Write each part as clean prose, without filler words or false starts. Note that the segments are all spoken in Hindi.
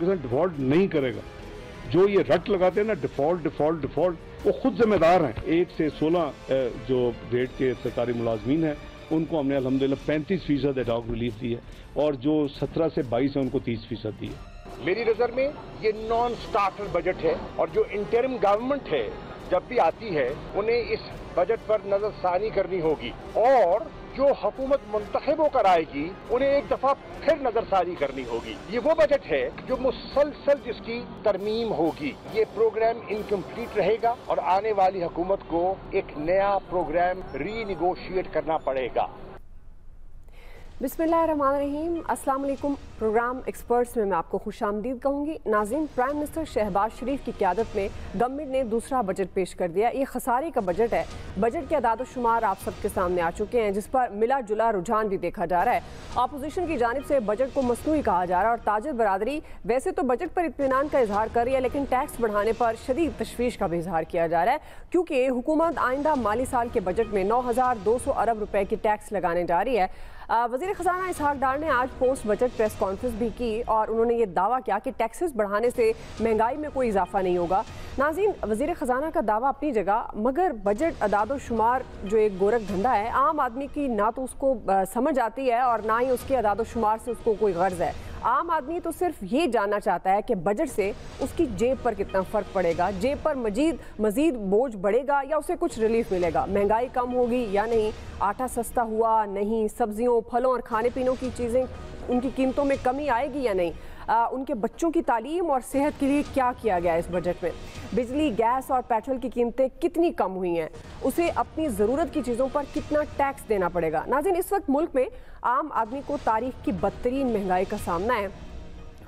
पाकिस्तान डिफॉल्ट नहीं करेगा। जो ये रट लगाते हैं ना डिफॉल्ट डिफॉल्ट डिफॉल्ट, वो खुद जिम्मेदार हैं। 1 से 16 जो ग्रेड के सरकारी मुलाजमीन हैं उनको हमने अल्हम्दुलिल्लाह 35% एडॉक रिलीफ दी है और जो 17 से 22 है उनको 30% दी है। मेरी नजर में ये नॉन स्टार्टर बजट है और जो इंटरिम गवर्नमेंट है जब भी आती है उन्हें इस बजट पर नजरसानी करनी होगी और जो हुकूमत मुंतखब होकर आएगी उन्हें एक दफा फिर नजरसानी करनी होगी। ये वो बजट है जो मुसलसल जिसकी तरमीम होगी। ये प्रोग्राम इनकम्प्लीट रहेगा और आने वाली हुकूमत को एक नया प्रोग्राम रीनिगोशिएट करना पड़ेगा। बिस्मिल्लाहिर्रहमानिर्रहीम, अस्सलाम वालेकुम। प्रोग्राम एक्सपर्ट्स में मैं आपको खुशामदीद कहूँगी। नाज़रीन, प्राइम मिनिस्टर शहबाज शरीफ की क़यादत में गवर्नमेंट ने दूसरा बजट पेश कर दिया। ये खसारे का बजट है। बजट के अदाद शुमार आप सबके सामने आ चुके हैं, जिस पर मिला जुला रुझान भी देखा जा रहा है। अपोजिशन की जानिब से बजट को मसनूई कहा जा रहा है और ताजिर बरादरी वैसे तो बजट पर इत्मीनान का इजहार कर रही है, लेकिन टैक्स बढ़ाने पर शदीद तशवीश का भी इजहार किया जा रहा है, क्योंकि हुकूमत आइंदा माली साल के बजट में 9,200 अरब रुपए की टैक्स लगाने जा रही है। वज़ीर ख़जाना इसहाक डार ने आज पोस्ट बजट प्रेस कॉन्फ्रेंस भी की और उन्होंने ये दावा किया कि टैक्सेस बढ़ाने से महंगाई में कोई इजाफा नहीं होगा। नाज़रीन, वज़ीर ख़जाना का दावा अपनी जगह, मगर बजट अदाद शुमार जो एक गोरख धंधा है, आम आदमी की ना तो उसको समझ आती है और ना ही उसके अदाद शुमार से उसको कोई गर्ज है। आम आदमी तो सिर्फ ये जानना चाहता है कि बजट से उसकी जेब पर कितना फ़र्क पड़ेगा, जेब पर मजीद बोझ बढ़ेगा या उसे कुछ रिलीफ मिलेगा, महंगाई कम होगी या नहीं, आटा सस्ता हुआ नहीं, सब्जियों फलों और खाने पीनों की चीज़ें उनकी कीमतों में कमी आएगी या नहीं, उनके बच्चों की तालीम और सेहत के लिए क्या किया गया इस बजट में, बिजली गैस और पेट्रोल की कीमतें कितनी कम हुई हैं, उसे अपनी ज़रूरत की चीज़ों पर कितना टैक्स देना पड़ेगा। नाज़रीन, इस वक्त मुल्क में आम आदमी को तारीख की बदतरीन महंगाई का सामना है।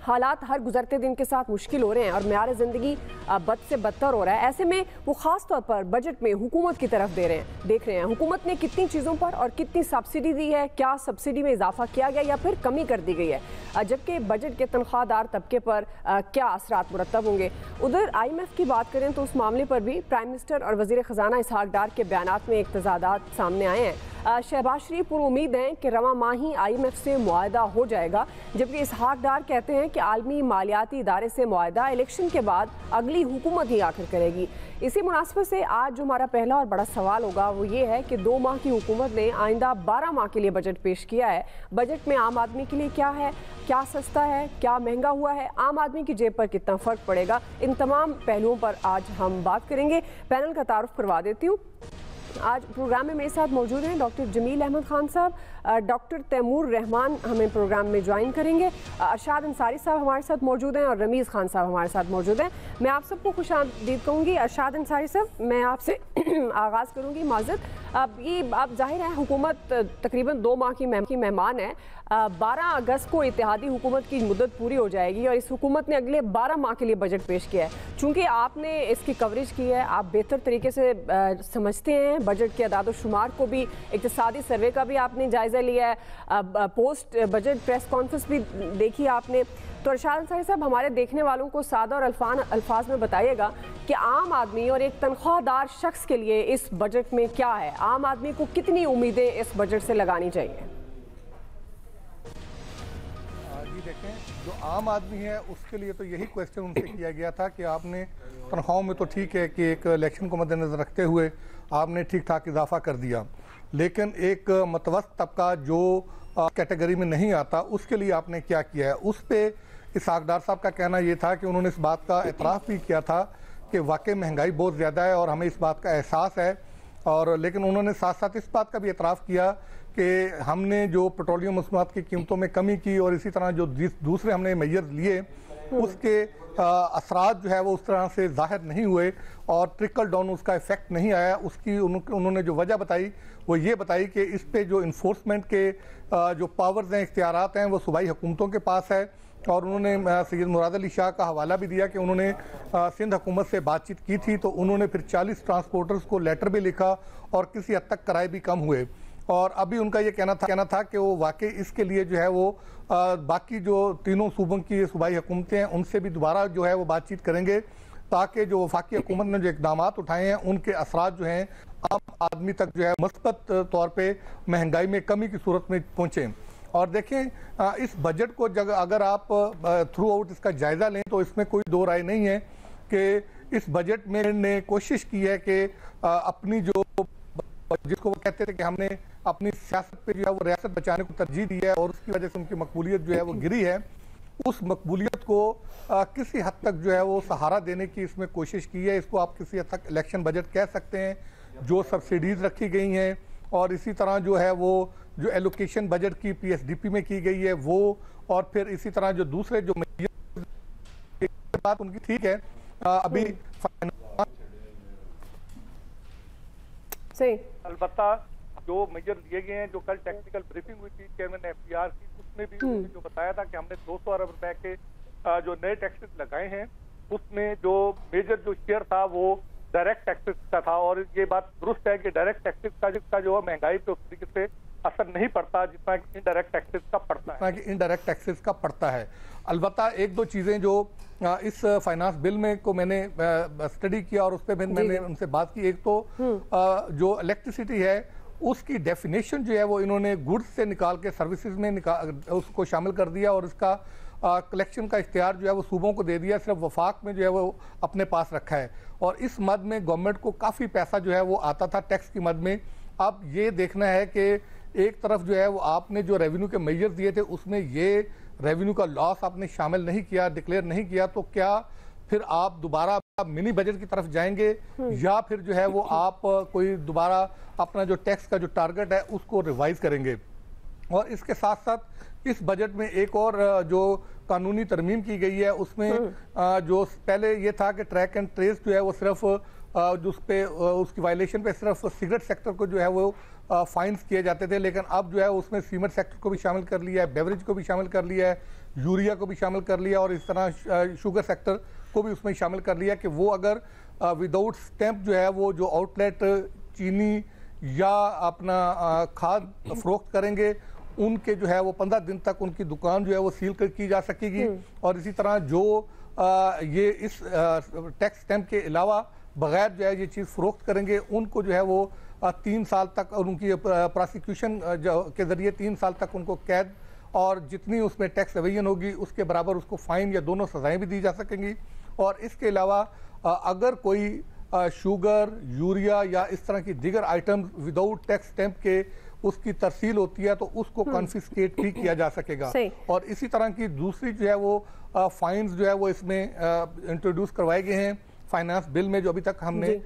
हालात हर गुजरते दिन के साथ मुश्किल हो रहे हैं और मेयार ज़िंदगी बद से बदतर हो रहा है। ऐसे में वो ख़ास तौर पर बजट में हुकूमत की तरफ देख रहे हैं हुकूमत ने कितनी चीज़ों पर और कितनी सब्सिडी दी है, क्या सब्सिडी में इजाफा किया गया या फिर कमी कर दी गई है, जबकि बजट के तनख्वाहदार तबके पर क्या असरात मुरतब होंगे। उधर IMF की बात करें तो उस मामले पर भी प्राइम मिनिस्टर और वज़ीर ख़जाना इसहाक डार के बयानात में एक तज़ादात सामने आए हैं। शहबाज शरीफ पुर उम्मीद हैं कि रवा माह ही IMF से मुआहदा हो जाएगा, जबकि इसहाक डार कहते हैं कि आलमी मालियाती इदारे से मुआहदा इलेक्शन के बाद अगली हुकूमत ही आखिर करेगी। इसी मुनासिबत से आज जो हमारा पहला और बड़ा सवाल होगा वो ये है कि 2 माह की हुकूमत ने आइंदा 12 माह के लिए बजट पेश किया है। बजट में आम आदमी के लिए क्या है, क्या सस्ता है, क्या महंगा हुआ है, आम आदमी की जेब पर कितना फ़र्क पड़ेगा, इन तमाम पहलुओं पर आज हम बात करेंगे। पैनल का तारुफ करवा देती हूँ। आज प्रोग्राम में मेरे साथ मौजूद हैं डॉक्टर जमील अहमद खान साहब, डॉक्टर तैमूर रहमान हमें प्रोग्राम में ज्वाइन करेंगे, अरशाद अंसारी साहब हमारे साथ मौजूद हैं और रमीज़ खान साहब हमारे साथ मौजूद हैं। मैं आप सबको खुशामदीद कहूँगी। अरशाद अंसारी साहब, मैं आपसे आगाज़ करूँगी। माज़रत, अब ये आप जाहिर है हुकूमत तकरीबन 2 माह की मेहमान है। 12 अगस्त को इत्तेहादी हुकूमत की मुद्दत पूरी हो जाएगी और इस हुकूमत ने अगले 12 माह के लिए बजट पेश किया है। चूँकि आपने इसकी कवरेज की है, आप बेहतर तरीके से समझते हैं बजट के अदाद शुमार को भी, इक़्तिसादी सर्वे का भी आपने जायज़ा लिया है, पोस्ट बजट प्रेस कॉन्फ्रेंस भी देखी आपने। तो अरशाद अंसारी साहब, हमारे देखने वालों को सादा और अल्फाज में बताइएगा कि आम आदमी और एक तनख्वाहदार शख्स के लिए इस बजट में क्या है, आम आदमी को कितनी उम्मीदें इस बजट से लगानी चाहिए? जी देखें, जो आम आदमी है उसके लिए तो यही क्वेश्चन उनसे किया गया था कि आपने तनख्वाहों में तो ठीक है कि एक इलेक्शन को मद्देनज़र रखते हुए आपने ठीक ठाक इजाफा कर दिया, लेकिन एक मतवस्त तबका जो कैटेगरी में नहीं आता उसके लिए आपने क्या किया है। उस पर इसहाक डार साहब का कहना ये था कि उन्होंने इस बात का एतराफ़ भी किया था कि वाकई महंगाई बहुत ज़्यादा है और हमें इस बात का एहसास है, और लेकिन उन्होंने साथ साथ इस बात का भी एतराफ़ किया कि हमने जो पेट्रोलियम मसनूआत की कीमतों में कमी की और इसी तरह जो दूसरे हमने मेजर लिए उसके असरात जो है वो उस तरह से ज़ाहिर नहीं हुए और ट्रिकल डाउन उसका इफेक्ट नहीं आया। उसकी उन्होंने जो वजह बताई वो ये बताई कि इस पे जो इन्फोर्समेंट के जो पावर्स हैं, इख्तियारात हैं, वो सूबाई हुकूमतों के पास है। और उन्होंने सैयद मुराद अली शाह का हवाला भी दिया कि उन्होंने सिंध हुकूमत से बातचीत की थी तो उन्होंने फिर 40 ट्रांसपोर्टर्स को लेटर भी लिखा और किसी हद तक किराए भी कम हुए। और अभी उनका ये कहना था कि वो वाकई इसके लिए जो है वो बाकी जो तीनों सूबों की सूबाई हुकूमतें हैं उनसे भी दोबारा जो है वो बातचीत करेंगे ताकि जो वफाकी हुकूमत ने जो इकदाम उठाए हैं उनके असरात जो हैं आम आदमी तक जो है मुस्बत तौर पे महंगाई में कमी की सूरत में पहुँचें। और देखें इस बजट को अगर आप थ्रू आउट इसका जायजा लें तो इसमें कोई दो राय नहीं है कि इस बजट में ने कोशिश की है कि अपनी जो जिसको वो कहते थे कि हमने अपनी सियासत पे जो है वो रियासत बचाने को तरजीह दी है और उसकी वजह से उनकी मकबूलियत जो है वो गिरी है, उस मकबूलियत को किसी हद तक जो है वो सहारा देने की इसमें कोशिश की है। इसको आप किसी हद तक इलेक्शन बजट कह सकते हैं, जो सब्सिडीज रखी गई हैं और इसी तरह जो है वो जो एलोकेशन बजट की पीएसडीपी में की गई है वो, और फिर इसी तरह जो दूसरे जो बात उनकी ठीक है। अभी सही अलबत्ता जो मेजर दिए गए हैं, जो कल टेक्निकल ब्रीफिंग हुई थी चेयरमैन एफपीआर की, उसमें भी उन्होंने जो बताया था कि हमने 200 अरब रुपए के जो नए टैक्सेस लगाए हैं, उसमें जो मेजर जो शेयर था वो डायरेक्ट टैक्सेस का था। और ये बात दुरुस्त है कि डायरेक्ट टैक्सेस का जो है महंगाई पे उस तरीके से असर नहीं पड़ता जितना कि इनडायरेक्ट टैक्सेस का पड़ता है। इनडायरेक्ट टैक्सेस का पड़ता है। अलबत्ता एक दो चीजें जो इस फाइनेंस बिल में को मैंने स्टडी किया और उस पर मैंने उनसे बात की। एक तो जो इलेक्ट्रिसिटी है उसकी डेफिनेशन जो है वो इन्होंने गुड्स से निकाल के सर्विसेज में उसको शामिल कर दिया और इसका कलेक्शन का इख्तियार जो है वो सूबों को दे दिया, सिर्फ वफाक में जो है वो अपने पास रखा है। और इस मद में गवर्नमेंट को काफ़ी पैसा जो है वो आता था टैक्स की मद में। अब ये देखना है कि एक तरफ जो है वो आपने जो रेवेन्यू के मेजर दिए थे उसमें ये रेवेन्यू का लॉस आपने शामिल नहीं किया, डिक्लेयर नहीं किया, तो क्या फिर आप दोबारा मिनी बजट की तरफ जाएंगे या फिर जो है वो आप कोई दोबारा अपना जो टैक्स का जो टारगेट है उसको रिवाइज करेंगे। और इसके साथ साथ इस बजट में एक और जो कानूनी तरमीम की गई है उसमें जो पहले ये था कि ट्रैक एंड ट्रेस जो है वो सिर्फ जो उस पे उसकी वायलेशन पे सिर्फ सिगरेट सेक्टर को जो है वो फाइन्स किए जाते थे, लेकिन अब जो है उसमें सीमेंट सेक्टर को भी शामिल कर लिया है, बेवरेज को भी शामिल कर लिया है, यूरिया को भी शामिल कर लिया और इस तरह शुगर सेक्टर को भी उसमें शामिल कर लिया कि वो अगर विदाउट स्टैंप जो है वो जो आउटलेट चीनी या अपना खाद फरोख्त करेंगे उनके जो है वो 15 दिन तक उनकी दुकान जो है वो सील की जा सकेगी। और इसी तरह जो ये इस टैक्स स्टैंप के अलावा बगैर जो है ये चीज़ फरोख्त करेंगे उनको जो है वो 3 साल तक और उनकी प्रोसिक्यूशन के ज़रिए 3 साल तक उनको कैद और जितनी उसमें टैक्स एवेजन होगी उसके बराबर उसको फाइन या दोनों सजाएं भी दी जा सकेंगी। और इसके अलावा अगर कोई शुगर, यूरिया या इस तरह की दीगर आइटम्स विदाउट टैक्स स्टैंप के उसकी तरसील होती है तो उसको कॉन्फिस्केट भी किया जा सकेगा। और इसी तरह की दूसरी जो है वो फाइन्स जो है वो इसमें इंट्रोड्यूस करवाए गए हैं फाइनेंस बिल में जो अभी तक हमने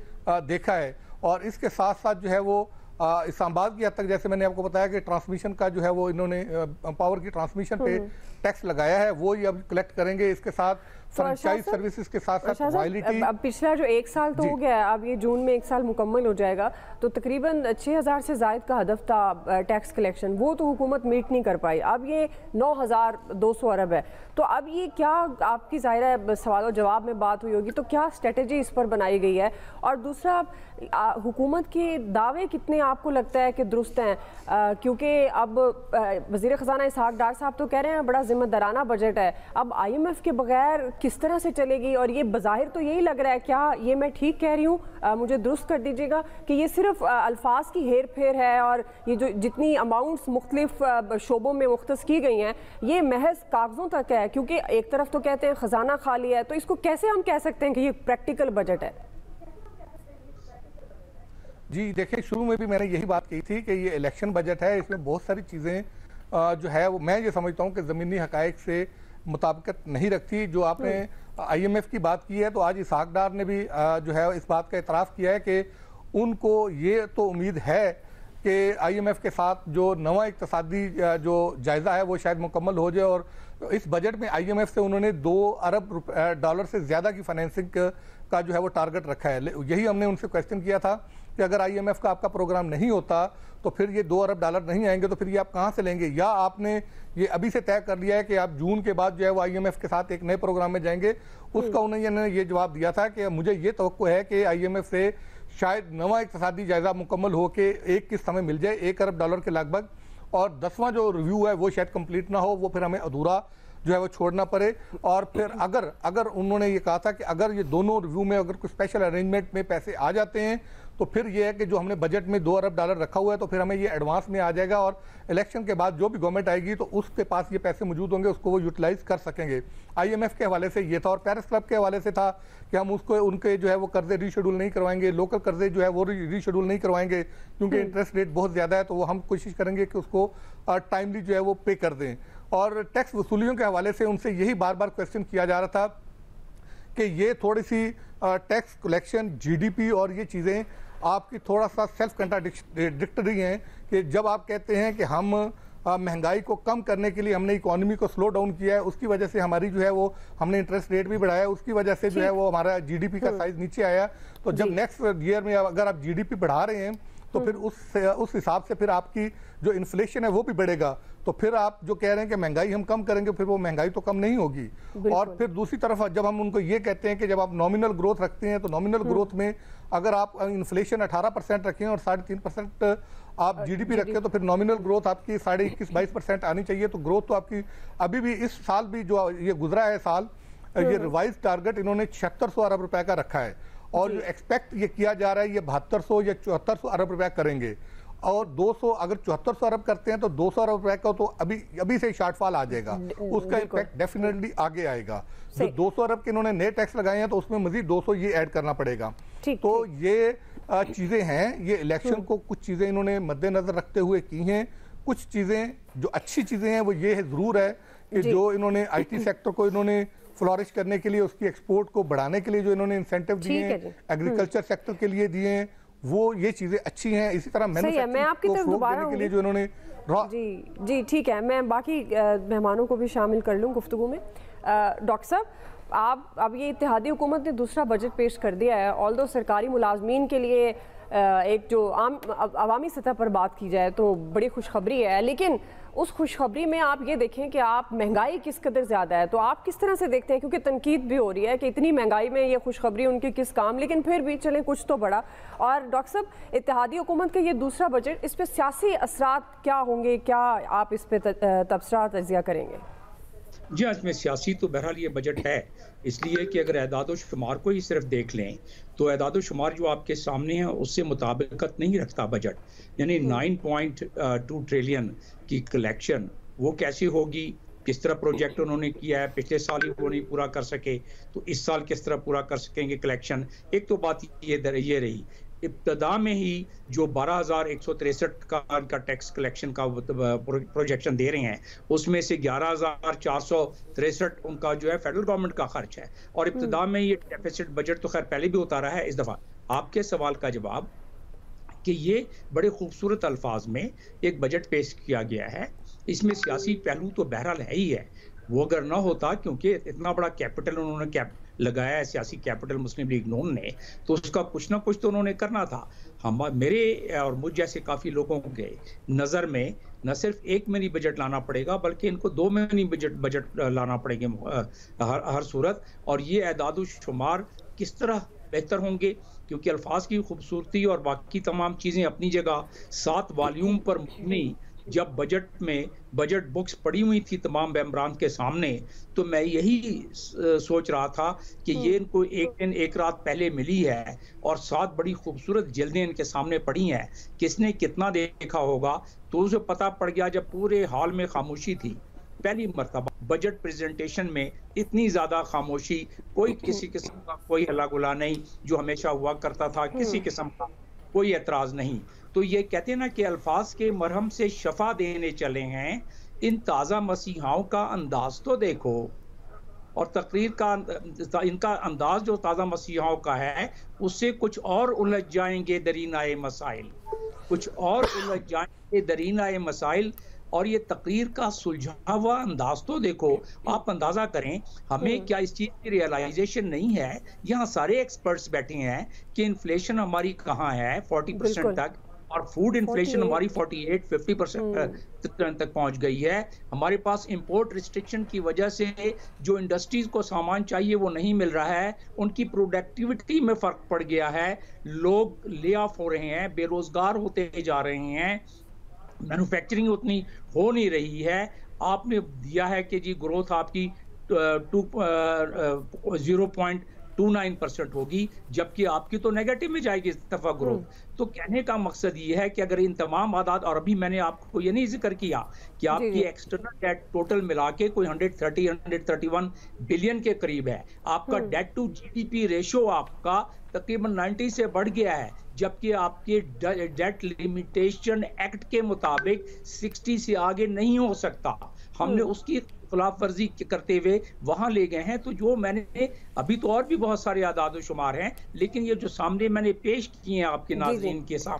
देखा है। और इसके साथ साथ जो है वो इस्लामाबाद की हद तक जैसे मैंने आपको बताया कि ट्रांसमिशन का जो है वो इन्होंने पावर की ट्रांसमिशन पे टैक्स लगाया है, वो ये अब कलेक्ट करेंगे। इसके साथ फ्रेंचाइज सर्विसेज के साथ साथ रॉयल्टी। अब पिछला जो 1 साल तो हो गया है, अब ये जून में 1 साल मुकम्मल हो जाएगा, तो तकरीबन 6000 से ज़ायद का हदफ था टैक्स कलेक्शन, वो तो हुकूमत मीट नहीं कर पाई। अब ये 9200 अरब है, तो अब ये क्या आपकी ज़ाहिर सवाल और जवाब में बात हुई होगी, तो क्या स्ट्रेटजी इस पर बनाई गई है? और दूसरा, हुकूमत के दावे कितने आपको लगता है कि दुरुस्त हैं? क्योंकि अब वज़ीर ख़जाना इसहाक डार साहब तो कह रहे हैं बड़ा ज़िम्मेदाराना बजट है, अब IMF के बगैर किस तरह से चलेगी? और ये बज़ाहिर तो यही लग रहा है, क्या ये मैं ठीक कह रही हूँ, मुझे दुरुस्त कर दीजिएगा, कि ये सिर्फ अल्फाज की हेर फेर है और ये जो जितनी अमाउंट्स मुख्तलिफ शोबों में मुख्तस की गई हैं ये महज कागज़ों तक है? क्योंकि एक तरफ तो कहते हैं ख़जाना खाली है, तो इसको कैसे हम कह सकते हैं कि ये प्रैक्टिकल बजट है? जी देखिए, शुरू में भी मैंने यही बात कही थी कि ये इलेक्शन बजट है, इसमें बहुत सारी चीज़ें जो है वो मैं ये समझता हूँ कि ज़मीनी हक़ाइक़ से मुताबिकत नहीं रखती। जो आपने IMF की बात की है, तो आज इसहाक डार ने भी जो है इस बात का इतराफ़ किया है कि उनको ये तो उम्मीद है कि IMF के साथ जो नवा इक़्तिसादी जो जायज़ा है वो शायद मुकम्मल हो जाए। और इस बजट में IMF से उन्होंने $2 अरब डॉलर से ज़्यादा की फाइनेंसिंग का जो है वो टारगेट रखा है। यही हमने उनसे क्वेश्चन किया था कि अगर IMF का आपका प्रोग्राम नहीं होता तो फिर ये $2 अरब नहीं आएंगे, तो फिर ये आप कहाँ से लेंगे? या आपने ये अभी से तय कर लिया है कि आप जून के बाद जो है वो IMF के साथ एक नए प्रोग्राम में जाएंगे? उसका उन्होंने ये जवाब दिया था कि मुझे ये तवक्को है कि IMF से शायद नवा इक़्तिसादी जायज़ा मुकम्मल हो के एक किस्त हमें मिल जाए $1 अरब के लगभग, और 10वां जो रिव्यू है वो शायद कंप्लीट ना हो, वो फिर हमें अधूरा जो है वो छोड़ना पड़े। और फिर अगर उन्होंने ये कहा था कि अगर ये दोनों रिव्यू में अगर कुछ स्पेशल अरेंजमेंट में पैसे आ जाते हैं तो फिर ये है कि जो हमने बजट में $2 अरब रखा हुआ है तो फिर हमें ये एडवांस में आ जाएगा और इलेक्शन के बाद जो भी गवर्नमेंट आएगी तो उसके पास ये पैसे मौजूद होंगे, उसको वो यूटिलाइज कर सकेंगे। IMF के हवाले से ये था और पेरिस क्लब के हवाले से था कि हम उसको उनके जो है वो कर्जे रीशेड्यूल नहीं करवाएंगे, लोकल कर्जे जो है वो रीशेड्यूल नहीं करवाएंगे क्योंकि इंटरेस्ट रेट बहुत ज़्यादा है, तो वो हम कोशिश करेंगे कि उसको टाइमली जो है वो पे कर दें। और टैक्स वसूलियों के हवाले से उनसे यही बार बार क्वेश्चन किया जा रहा था कि ये थोड़ी सी टैक्स कलेक्शन, GDP और ये चीज़ें आपकी थोड़ा सा सेल्फ कंट्राडिक्टरी हैं कि जब आप कहते हैं कि हम महंगाई को कम करने के लिए हमने इकोनॉमी को स्लो डाउन किया है, उसकी वजह से हमारी जो है वो हमने इंटरेस्ट रेट भी बढ़ाया, उसकी वजह से जो है वो हमारा GDP का साइज नीचे आया। तो जब नेक्स्ट ईयर में अगर आप GDP बढ़ा रहे हैं तो फिर उस हिसाब से फिर आपकी जो इन्फ्लेशन है वो भी बढ़ेगा। तो फिर आप जो कह रहे हैं कि महंगाई हम कम करेंगे, फिर वो महंगाई तो कम नहीं होगी। और फिर दूसरी तरफ जब हम उनको ये कहते हैं कि जब आप नॉमिनल ग्रोथ रखते हैं तो नॉमिनल ग्रोथ में अगर आप इन्फ्लेशन 18% रखें और 3.5% आप GDP रखें तो फिर नॉमिनल ग्रोथ आपकी 21-22% आनी चाहिए। तो ग्रोथ तो आपकी अभी भी इस साल भी जो ये गुजरा है साल, ये रिवाइज टारगेट इन्होंने 7600 अरब रुपए का रखा है और जो एक्सपेक्ट ये किया जा रहा है ये 7200 या 7400 अरब रुपए करेंगे। और 200 अगर 7400 अरब करते हैं तो 200 अरब रुपए का तो अभी से शॉर्टफॉल आ जाएगा, उसका इम्पैक्ट डेफिनेटली आगे आएगा। जो 200 अरब के इन्होंने नए टैक्स लगाए हैं तो उसमें मजीद 200 ये ऐड करना पड़ेगा। तो ये चीज़ें हैं, ये इलेक्शन को कुछ चीज़ें इन्होंने मद्देनजर रखते हुए की हैं। कुछ चीज़ें जो अच्छी चीज़ें हैं वो ये है ज़रूर है कि जो इन्होंने IT सेक्टर को इन्होंने फ्लोरिश करने के लिए, उसकी एक्सपोर्ट को बढ़ाने के लिए जो इन्होंने इंसेंटिव दिए हैं, एग्रीकल्चर सेक्टर के लिए दिए हैं, वो ये चीज़ें अच्छी हैं। इसी तरह मैन्युफैक्चरिंग को फ्लोर देने के लिए जो इन्होंने जी ठीक है, मैं बाकी मेहमानों को भी शामिल कर लूँ गुफ्तगू में। डॉक्टर साहब, आप अब ये इत्तेहादी हुकूमत ने दूसरा बजट पेश कर दिया है, ऑल्दो सरकारी मुलाजमीन के लिए एक जो अवामी सतह पर बात की जाए तो बड़ी खुशखबरी है, लेकिन उस खुशखबरी में आप ये देखें कि आप महंगाई किस कदर ज़्यादा है, तो आप किस तरह से देखते हैं, क्योंकि तनकीद भी हो रही है कि इतनी महंगाई में ये खुशखबरी उनकी किस काम, लेकिन फिर भी चलें कुछ तो बड़ा। और डॉक्टर साहब, इत्तेहादी हुकूमत का ये दूसरा बजट, इस पर सियासी असरात क्या होंगे, क्या आप इस पर तबसरा तजिया करेंगे? जी, इसमें सियासी तो बहरहाल ये बजट है, इसलिए कि अगर एदाद शुमार को ही सिर्फ देख लें तो एदाद शुमार जो आपके सामने है उससे मुताबिकत नहीं रखता बजट। यानी 9.2 ट्रिलियन की कलेक्शन वो कैसी होगी, किस तरह प्रोजेक्ट उन्होंने किया है, पिछले साल ही वो नहीं पूरा कर सके तो इस साल किस तरह पूरा कर सकेंगे कलेक्शन। एक तो बात ये रही, इब्तदा में ही जो 12,163 का टैक्स कलेक्शन का प्रोजेक्शन दे रहे हैं उसमें से 11,463 उनका जो है फेडरल गवर्नमेंट का खर्च है। और इब्तदा में ये डेफिसिट बजट तो खैर पहले भी उतारा है। इस दफ़ा आपके सवाल का जवाब कि ये बड़े खूबसूरत अल्फाज में एक बजट पेश किया गया है, इसमें सियासी पहलू तो बहरहाल है ही है। वो अगर ना होता, क्योंकि इतना बड़ा कैपिटल उन्होंने लगाया है, सियासी कैपिटल मुस्लिम लीग नून ने, तो उसका कुछ ना कुछ तो उन्होंने करना था। मेरे और मुझ जैसे काफ़ी लोगों के नज़र में न सिर्फ एक मिनी बजट लाना पड़ेगा बल्कि इनको 2 मिनी बजट लाना पड़ेंगे हर सूरत। और ये एदाद शुमार किस तरह बेहतर होंगे, क्योंकि अल्फाज की खूबसूरती और बाकी तमाम चीज़ें अपनी जगह 7 वॉल्यूम पर मबनी जब बजट बुक्स पड़ी हुई थी तमाम मेंबरान के सामने, तो मैं यही सोच रहा था कि ये इनको एक दिन एक रात पहले मिली है और 7 बड़ी खूबसूरत जल्दें इनके सामने पड़ी हैं। किसने कितना देखा होगा, तो उसे पता पड़ गया जब पूरे हॉल में खामोशी थी। पहली मर्तबा बजट प्रेजेंटेशन में इतनी ज़्यादा खामोशी, कोई किसी किस्म का कोई हल्ला गुला नहीं जो हमेशा हुआ करता था, किसी किस्म का कोई एतराज़ नहीं। तो ये कहते हैं ना कि अल्फाज के मरहम से शफा देने चले हैं, इन ताज़ा मसीहाओं का अंदाज तो देखो। और तकरीर का इनका अंदाज जो ताज़ा मसीहाओं का है उससे कुछ और उलझ जाएंगे दरीनाए मसाइल, कुछ और उलझ जाएंगे दरीनाए मसाइल। और ये तकरीर का सुलझा हुआ अंदाज तो देखो, आप अंदाजा करें हमें क्या इस चीज़ की रियलाइजेशन नहीं है। यहाँ सारे एक्सपर्ट्स बैठे हैं कि इन्फ्लेशन हमारी कहाँ है 40% तक, और फूड इन्फ्लेशन हमारी 48-50% तक पहुंच गई है। हमारे पास इंपोर्ट रिस्ट्रिक्शन की वजह से जो इंडस्ट्रीज को सामान चाहिए वो नहीं मिल रहा है, उनकी प्रोडक्टिविटी में फ़र्क पड़ गया है, लोग ले ऑफ हो रहे हैं, बेरोजगार होते जा रहे हैं, मैन्युफैक्चरिंग उतनी हो नहीं रही है। आपने दिया है कि जी ग्रोथ आपकी 0.29% होगी, जबकि आपकी तो नेगेटिव में जाएगी इस दफा ग्रोथ। तो कहने का मकसद ये है कि अगर इन तमाम आदात, और अभी मैंने आपको ये नहीं जिक्र किया कि आपकी एक्सटर्नल डेट टोटल मिला के कोई 131 बिलियन के करीब है, आपका डेट टू जीडीपी रेशो आपका तकरीबन 90 से बढ़ गया है, जबकि आपके डेट लिमिटेशन एक्ट के मुताबिक 60 से आगे नहीं हो सकता। हमने उसकी खिलाफ वर्जी करते हुए वहां ले गए हैं। तो जो मैंने अभी तो और भी बहुत सारे आदाद शुमार हैं, लेकिन ये जो सामने मैंने पेश किए हैं आपके नाज़रीन के साथ,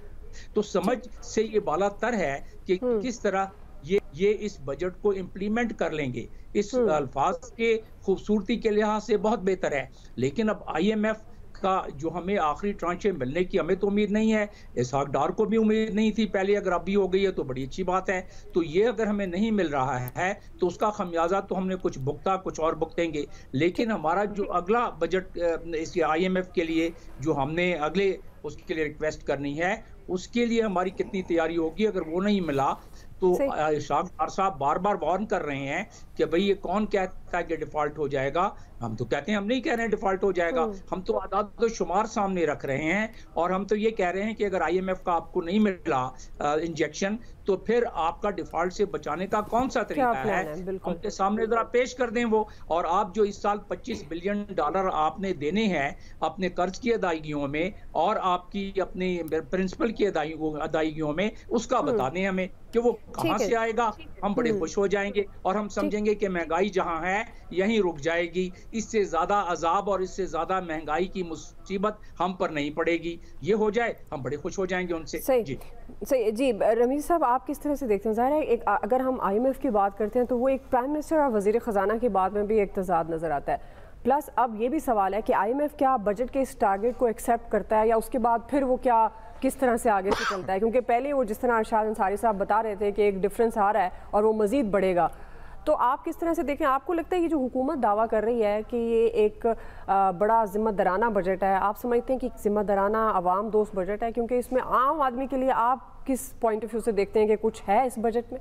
तो समझ से ये बालातर है कि किस तरह ये इस बजट को इम्प्लीमेंट कर लेंगे। इस अल्फाज के खूबसूरती के लिहाज से बहुत बेहतर है, लेकिन अब IMF का जो हमें आखिरी ट्रांचे मिलने की हमें तो उम्मीद नहीं है, इसहाक डार को भी उम्मीद नहीं थी पहले, अगर अभी हो गई है तो बड़ी अच्छी बात है। तो ये अगर हमें नहीं मिल रहा है तो उसका खमियाजा तो हमने कुछ भुगता, कुछ और भुगतेंगे। लेकिन हमारा जो अगला बजट इस IMF के लिए जो हमने अगले उसके लिए रिक्वेस्ट करनी है, उसके लिए हमारी कितनी तैयारी होगी। अगर वो नहीं मिला तो इसहाक डार साहब बार बार वार्न कर रहे हैं कि भाई ये कौन कहता है कि डिफॉल्ट हो जाएगा। हम तो कहते हैं, हम नहीं कह रहे हैं डिफॉल्ट हो जाएगा, हम तो आदाद तो शुमार सामने रख रहे हैं, और हम तो ये कह रहे हैं कि अगर IMF का आपको नहीं मिला इंजेक्शन, तो फिर आपका डिफॉल्ट से बचाने का कौन सा तरीका है, उनके सामने जरा पेश कर दें वो। और आप जो इस साल $25 बिलियन आपने देने हैं अपने कर्ज की अदायगियों में और आपकी अपनी प्रिंसिपल की अदायगियों में, उसका बता दें हमें कि वो कहां से आएगा। हम बड़े खुश हो जाएंगे और हम समझेंगे कि महंगाई जहां है यहीं रुक जाएगी, इससे ज्यादा अजाब और इससे ज्यादा महंगाई की मुसीबत हम पर नहीं पड़ेगी। ये हो जाए हम बड़े खुश हो जाएंगे उनसे। सही जी। रमीज साहब, आप किस तरह से देखते हैं? ज़ाहिर है एक अगर हम IMF की बात करते हैं तो वो एक प्राइम मिनिस्टर और वजीर खजाना की बात में भी एक तजाद नजर आता है। प्लस अब ये भी सवाल है कि IMF क्या बजट के इस टारगेट को एक्सेप्ट करता है, या उसके बाद फिर वो क्या किस तरह से आगे से चलता है? क्योंकि पहले वो जिस तरह अरशाद अंसारी साहब बता रहे थे कि एक डिफरेंस आ रहा है और वो मजीद बढ़ेगा, तो आप किस तरह से देखें? आपको लगता है कि जो हुकूमत दावा कर रही है कि ये एक बड़ा जिम्मेदाराना बजट है, आप समझते हैं कि जिम्मेदाराना आवाम दोस्त बजट है? क्योंकि इसमें आम आदमी के लिए आप किस पॉइंट ऑफ व्यू से देखते हैं कि कुछ है इस बजट में?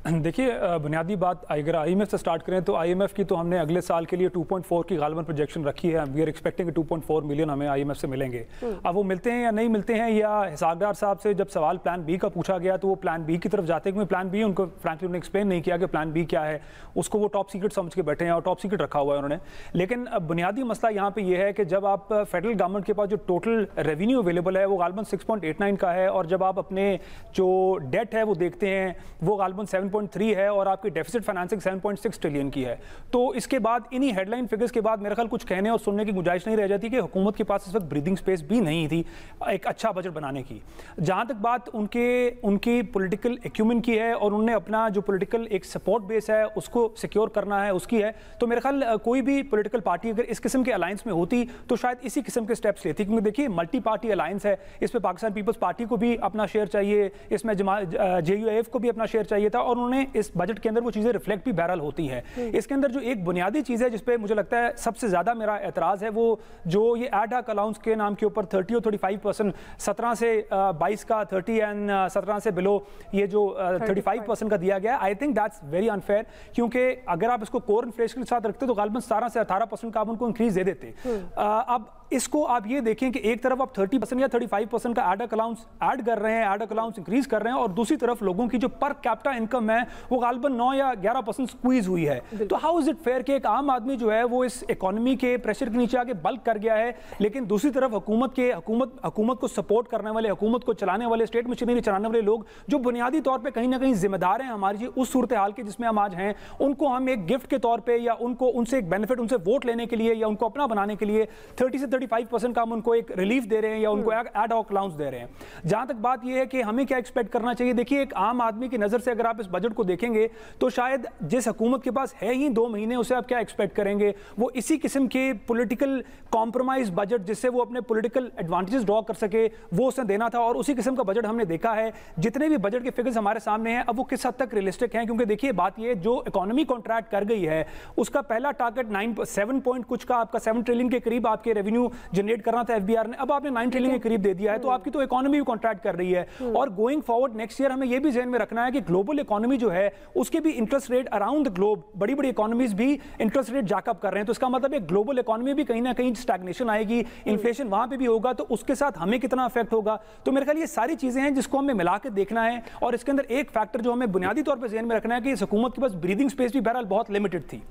देखिए, बुनियादी बात अगर IMF से स्टार्ट करें तो IMF की तो हमने अगले साल के लिए 2.4 की गालबन प्रोजेक्शन रखी है। वी आर एक्सपेक्टिंग 2.4 मिलियन हमें IMF से मिलेंगे। अब वो मिलते हैं या नहीं मिलते हैं, या इसहाक डार साहब से जब सवाल प्लान B का पूछा गया तो वो प्लान B की तरफ जाते हैं, क्योंकि प्लान B उनको फ्रैंकली उन्होंने एक्सप्लेन नहीं किया कि प्लान B क्या है, उसको वो टॉप सीक्रेट समझ के बैठे हैं और टॉप सीक्रेट रखा हुआ है उन्होंने। लेकिन बुनियादी मसला यहाँ पे ये है कि जब आप फेडरल गवर्नमेंट के पास जो टोटल रेवेन्यू अवेलेबल है वो गालबन 6.89 का है, और जब आप अपने जो डेट है वो देखते हैं वो गालबन 7.3 है, और आपकी डेफिसिट फाइनेंसिंग 7.6 ट्रिलियन की है। तो इसके बाद इन्हीं हेडलाइन फिगर्स के बाद मेरे ख्याल कुछ कहने और सुनने की गुंजाइश नहीं रह जाती कि हुकूमत के पास इस वक्त ब्रीदिंग स्पेस भी नहीं थी एक अच्छा बजट बनाने की। जहां तक बात उनकी पॉलिटिकल एक्यूमेन की है और उन्होंने अपना जो पॉलिटिकल एक सपोर्ट बेस है उसको सिक्योर करना है उसकी है, तो मेरे ख्याल कोई भी पॉलिटिकल पार्टी अगर इस किस्म के अलायंस में होती तो शायद इसी किस्म के स्टेप्स लेती। क्योंकि देखिए मल्टी पार्टी अलायंस है, इसमें पाकिस्तान पीपल्स पार्टी को भी अपना शेयर चाहिए, इसमें JUIF को भी अपना शेयर चाहिए था, और उन्होंने इस बजट के अंदर वो चीजें रिफ्लेक्ट भी बहरहाल होती है। इसके अंदर जो एक बुनियादी चीज है जिसपे मुझे लगता है सबसे ज्यादा मेरा एतराज है, वो जो ये एड हॉक अलाउंस के नाम के ऊपर 30 और 35%, 17 से 22 का 30 एंड 17 से बिलो ये जो 35% का दिया गया, I think that's very unfair. क्योंकि अगर आप इसको कोर इन्फ्लेशन के साथ रखते तो गालबन 17 से 18% का आप उनको इंक्रीज दे देते। अब इसको आप ये देखें कि एक तरफ आप 30% या 35% का एड हॉक अलाउंस ऐड कर रहे हैं, एड हॉक अलाउंस इंक्रीज कर रहे हैं, और दूसरी तरफ लोगों की जो पर कैपिटा इनकम है वो गालबन 9 या 11% स्क्वीज हुई है। तो हाउ इज इट फेयर कि एक आम आदमी जो है वो इस इकोनॉमी के प्रेशर के नीचे आके बल्क कर गया है, लेकिन दूसरी तरफ हुकूमत को सपोर्ट करने वाले, हुकूमत को चलाने वाले, स्टेट मशीनरी चलाने वाले लोग जो बुनियादी तौर पे कहीं ना कहीं जिम्मेदार हैं हमारी उस सूरत हाल के जिसमें हम आज हैं, उनको हम एक गिफ्ट के तौर पे या उनसे एक बेनिफिट, उनसे वोट लेने के लिए या उनको अपना बनाने के लिए 30 से 35% का हम उनको एक रिलीफ दे रहे हैं या उनको एड हॉक अलाउंस दे रहे हैं। जहां तक बात यह है कि हमें क्या एक्सपेक्ट करना चाहिए, देखिए एक आम आदमी की नजर से अगर आप इस बजट को देखेंगे तो शायद जिस हुकूमत के पास है ही 2 महीने, उसे आप क्या एक्सपेक्ट करेंगे? वो इसी किस्म के पॉलिटिकल कॉम्प्रोमाइज बजट जिससे वो अपने पॉलिटिकल एडवांटेजेस ड्रॉ कर सके वो उसने देना था, और उसी किस्म का बजट हमने देखा है। जितने भी बजट के फिगर्स हमारे सामने हैं अब वो किस हद तक रियलिस्टिक हैं, क्योंकि देखिए बात ये जो इकोनॉमी कॉन्ट्रैक्ट कर गई है उसका पहला टारगेट 7 पॉइंट कुछ का आपका 7 ट्रिलियन के करीब आपके रेवेन्यू रेवेन्यू जनरेट करना था एफबीआर ने, अब आपने 9 ट्रिलियन के करीब दे दिया है, तो आपकी तो इकोनॉमी भी कॉन्ट्रैक्ट कर रही है। और गोइंग फॉरवर्ड नेक्स्ट ईयर हमें ये भी ध्यान में रखना है कि ग्लोबल इकोनॉमी जो है उसके भी interest rate around the globe, बड़ी बड़ी इकोनॉमीज भी इंटरेस्ट रेट जैकअप कर रहे हैं, तो इसका मतलब एक ग्लोबल इकोनॉमी भी कहीं ना कहीं स्टैग्नेशन आएगी, इन्फ्लेशन वहां पे भी होगा, तो उसके साथ हमें कितना इफेक्ट होगा। तो मेरे ख्याल ये सारी चीजें हैं जिसको हमें मिला के देखना है। और इसके अंदर एक फैक्टर जो हमें बुनियादी तौर पर ध्यान में रखना है कि इस हुकूमत के पास ब्रीदिंग स्पेस भी बहरहाल बहुत लिमिटेड थी।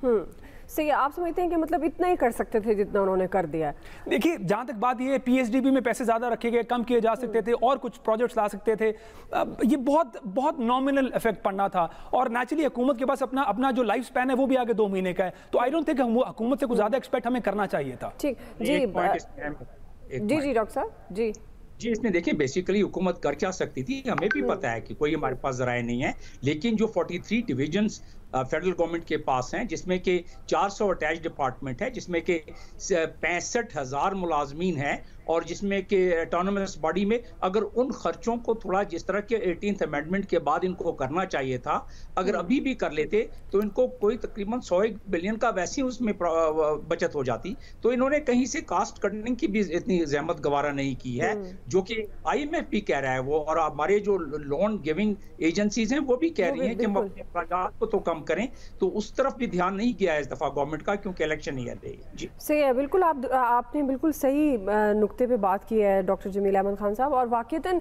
सही, आप समझते हैं कि मतलब इतना ही कर सकते थे जितना उन्होंने कर दिया है? देखिए, जहां तक बात ये पीएचडीबी में पैसे ज्यादा रखे गए, कम किए जा सकते थे और कुछ प्रोजेक्ट्स ला सकते थे, ये बहुत बहुत नॉमिनल इफेक्ट पड़ना था। और नेचुरली हुकूमत के पास अपना जो लाइफ स्पैन है वो भी आगे 2 महीने का है, तो आई डोंट थिंक हुकूमत से कुछ ज्यादा एक्सपेक्ट हमें करना चाहिए था। ठीक जी जी डॉक्टर साहब जी जी, इसमें देखिए बेसिकली हुकूमत कर क्या सकती थी, हमें भी पता है कि कोई हमारे पास जराए नहीं है, लेकिन जो 43 डिविजन्स फेडरल गवर्नमेंट के पास हैं, जिसमें कि 400 अटैच डिपार्टमेंट है, जिसमें कि 65,000 मुलाजमीन हैं, और जिसमें कि ऑटोनमस बॉडी में अगर उन खर्चों को थोड़ा जिस तरह के 18th अमेंडमेंट के बाद इनको करना चाहिए था, अगर अभी भी कर लेते तो इनको कोई तकरीबन 100 बिलियन का वैसे ही उसमें बचत हो जाती। तो इन्होंने कहीं से कास्ट कटिंग की भी इतनी जहमत गवारा नहीं की है, जो कि IMF भी कह रहा है वो, और हमारे जो लोन गिविंग एजेंसीज हैं वो भी कह रही हैं कि हम अपने अखराजात को तो कम करें, तो उस तरफ भी ध्यान नहीं किया है इस दफा गवर्नमेंट का, क्योंकि इलेक्शन नहीं है। जी सही है, बिल्कुल आपने बिल्कुल सही नुक्ते पे बात की है डॉक्टर जमील अहमद खान साहब। और वाकईतन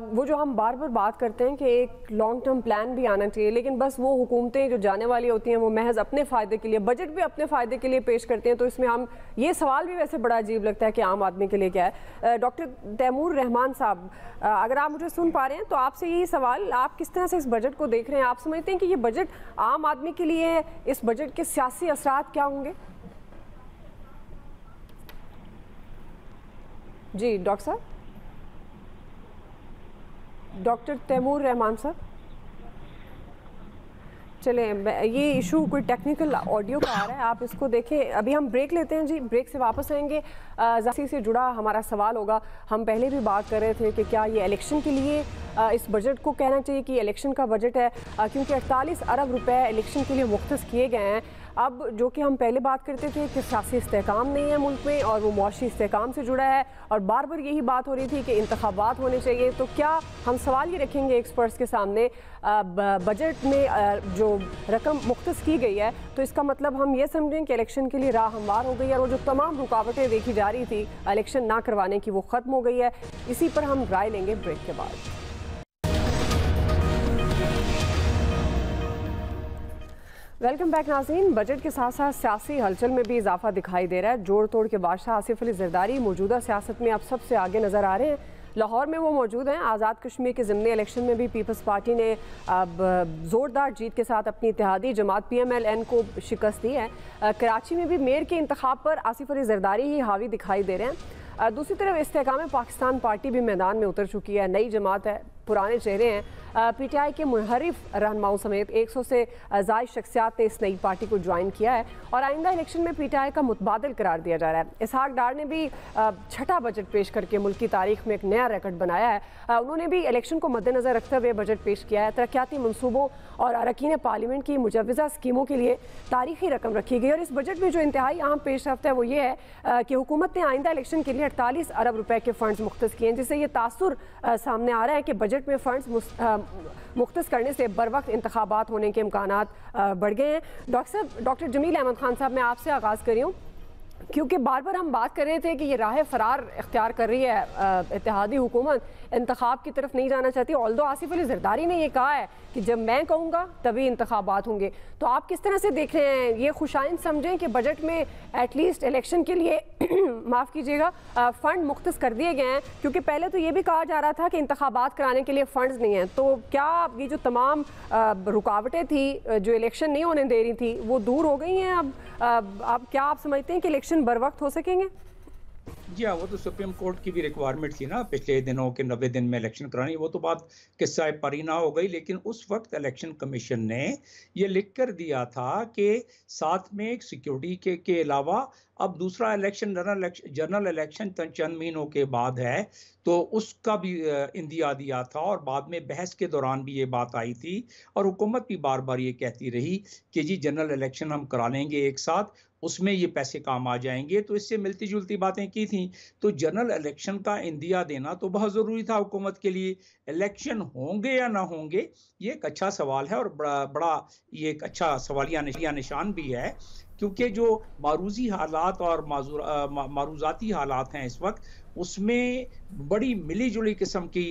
वो जो हम बार बार बात करते हैं कि एक लॉन्ग टर्म प्लान भी आना चाहिए, लेकिन बस वो हुकूमतें जो जाने वाली होती हैं वो महज अपने फ़ायदे के लिए, बजट भी अपने फ़ायदे के लिए पेश करते हैं, तो इसमें हम ये सवाल भी वैसे बड़ा अजीब लगता है कि आम आदमी के लिए क्या है। डॉक्टर तैमूर रहमान साहब, अगर आप मुझे सुन पा रहे हैं तो आपसे यही सवाल, आप किस तरह से इस बजट को देख रहे हैं? आप समझते हैं कि ये बजट आम आदमी के लिए है? इस बजट के सियासी असरात क्या होंगे? जी डॉक्टर साहब, डॉक्टर तैमूर रहमान साहब, चले ये इशू कोई टेक्निकल ऑडियो का आ रहा है, आप इसको देखें। अभी हम ब्रेक लेते हैं जी, ब्रेक से वापस आएंगे। ज़ाती से जुड़ा हमारा सवाल होगा, हम पहले भी बात कर रहे थे कि क्या ये इलेक्शन के लिए इस बजट को कहना चाहिए कि इलेक्शन का बजट है, क्योंकि 48 अरब रुपए इलेक्शन के लिए मुख्तस किए गए हैं। अब जो कि हम पहले बात करते थे कि सियासी इस्तेहकाम नहीं है मुल्क में और वो मुआशी इस्तेहकाम से जुड़ा है, और बार बार यही बात हो रही थी कि इंतखाबात होने चाहिए। तो क्या हम सवाल ये रखेंगे एक्सपर्ट्स के सामने, बजट में जो रकम मुख्तस की गई है तो इसका मतलब हम ये समझें कि इलेक्शन के लिए राह हमवार हो गई है, और वो जो तमाम रुकावटें देखी जा रही थी इलेक्शन ना करवाने की वो ख़त्म हो गई है? इसी पर हम राय लेंगे ब्रेक के बाद। वेलकम बैक नाज़रीन। बजट के साथ साथ सियासी हलचल में भी इजाफा दिखाई दे रहा है। जोड़ तोड़ के बादशाह आसिफ अली जरदारी मौजूदा सियासत में अब सबसे आगे नज़र आ रहे हैं। लाहौर में वो मौजूद हैं। आज़ाद कश्मीर के ज़िमनी इलेक्शन में भी पीपल्स पार्टी ने अब ज़ोरदार जीत के साथ अपनी इत्तेहादी जमात PMLN को शिकस्त दी है। कराची में भी मेयर के इंतखाब पर आसिफ अली जरदारी ही हावी दिखाई दे रहे हैं। दूसरी तरफ इस्तेहकाम पाकिस्तान पार्टी भी मैदान में उतर चुकी है। नई जमात है, पुराने चेहरे हैं। PTI के मुहर्रिफ रहनुमाओं समेत 100 से ज़ायद शख्सियात ने इस नई पार्टी को ज्वाइन किया है, और आइंदा इलेक्शन में PTI का मुतबादिल करार दिया जा रहा है। इसहाक डार ने भी छठा बजट पेश करके मुल्क की तारीख में एक नया रिकॉर्ड बनाया है। उन्होंने भी इलेक्शन को मद्देनज़र रखते हुए बजट पेश किया है। तरक्याती मनसूबों और अरकान पार्लियामेंट की मुजवज़ा स्कीमों के लिए तारीखी रकम रखी गई। और इस बजट में जो इंतहाई अहम पेशरफ्त है वो ये है कि हुकूमत ने आइंदा इलेक्शन के लिए 48 अरब रुपए के फंड्स मुख्तस किए हैं, जिससे ये तासुर सामने आ रहा है कि बजट में फंड्स मुख्तस करने से बर वक्त इंतखाबात होने के इम्कानात बढ़ गए हैं। डॉक्टर जमील अहमद खान साहब, मैं आपसे आगाज़ कर रही हूँ, क्योंकि बार बार हम बात कर रहे थे कि ये राह फरार इख्तियार कर रही है इत्तेहादी हुकूमत, इंतखाब की तरफ नहीं जाना चाहती। ऑल्दो आसिफ अली जरदारी ने ये कहा है कि जब मैं कहूँगा तभी इंतखाबात होंगे। तो आप किस तरह से देख रहे हैं? ये खुशाइन समझें कि बजट में एटलीस्ट इलेक्शन के लिए माफ़ कीजिएगा फ़ंड मुख्तस कर दिए गए हैं, क्योंकि पहले तो ये भी कहा जा रहा था कि इंतखाबात कराने के लिए फ़ंड्स नहीं हैं। तो क्या ये जो तमाम रुकावटें थी जो इलेक्शन नहीं होने दे रही थी वो दूर हो गई हैं? अब क्या आप समझते हैं कि इलेक्शन बर वक्त हो सकेंगे? जी हाँ, वो तो सुप्रीम कोर्ट की भी रिक्वायरमेंट थी ना पिछले दिनों के 90 दिन में इलेक्शन करानी। वो तो बात किस्सा परीना हो गई, लेकिन उस वक्त इलेक्शन कमीशन ने ये लिख कर दिया था कि साथ में सिक्योरिटी के अलावा अब दूसरा जनरल इलेक्शन चंद महीनों के बाद है, तो उसका भी इंदिया दिया था। और बाद में बहस के दौरान भी ये बात आई थी और हुकूमत भी बार बार ये कहती रही कि जी जनरल इलेक्शन हम करा लेंगे एक साथ, उसमें ये पैसे काम आ जाएंगे। तो इससे मिलती जुलती बातें की थी। तो जनरल इलेक्शन का इंदिया देना तो बहुत ज़रूरी था हुकूमत के लिए। इलेक्शन होंगे या ना होंगे ये एक अच्छा सवाल है और बड़ा ये एक अच्छा सवालिया निशान भी है, क्योंकि जो मारूजी हालात और मारूजाती हालात हैं इस वक्त, उसमें बड़ी मिली जुली किस्म की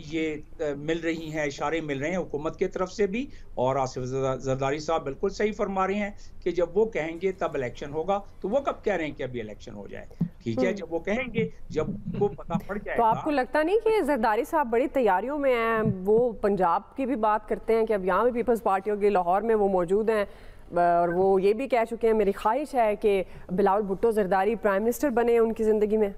ये मिल रही हैं, इशारे मिल रहे हैं हुकूमत की तरफ से भी। और आसिफ जरदारी साहब बिल्कुल सही फरमा रहे हैं कि जब वो कहेंगे तब इलेक्शन होगा। तो वो कब कह रहे हैं कि अभी इलेक्शन हो जाए? ठीक है, जब वो कहेंगे, जब उनको पता पड़ जाएगा। तो आपको लगता नहीं कि जरदारी साहब बड़ी तैयारियों में हैं? वो पंजाब की भी बात करते हैं कि अब यहाँ भी पीपल्स पार्टी होगी, लाहौर में वो मौजूद हैं और वो ये भी कह चुके हैं मेरी ख्वाहिश है कि बिलावल भुट्टो जरदारी प्राइम मिनिस्टर बने उनकी ज़िंदगी में।